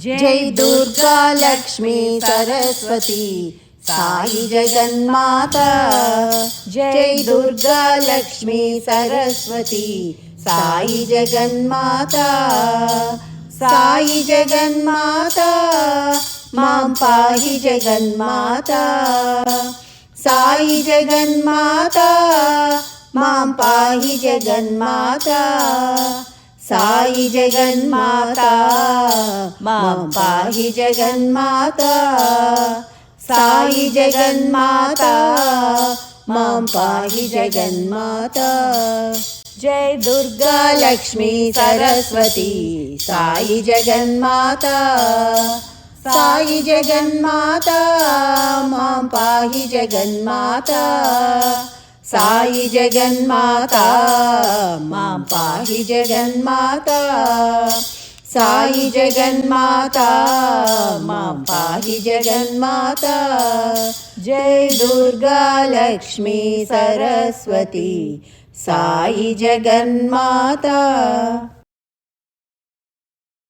जय दुर्गा लक्ष्मी सरस्वती साई जगन्माता। जय दुर्गा लक्ष्मी सरस्वती साई जगन्माता। साई जगन्माता मां पाहि जगन्माता। साई जगन्माता मां पाहि जगन्माता। साई जगन्माता मां पाहि जगन्माता। साई जगन्माता मां पाहि जगन्माता। जय दुर्गा लक्ष्मी सरस्वती साई जगन्माता। साई जगन्माता मां पाहि जगन्माता। साई जगन्माता मां पाहि जगन्माता। साई जगन्माता मां पाहि जगन्माता। जय दुर्गा लक्ष्मी सरस्वती साई जगन्माता।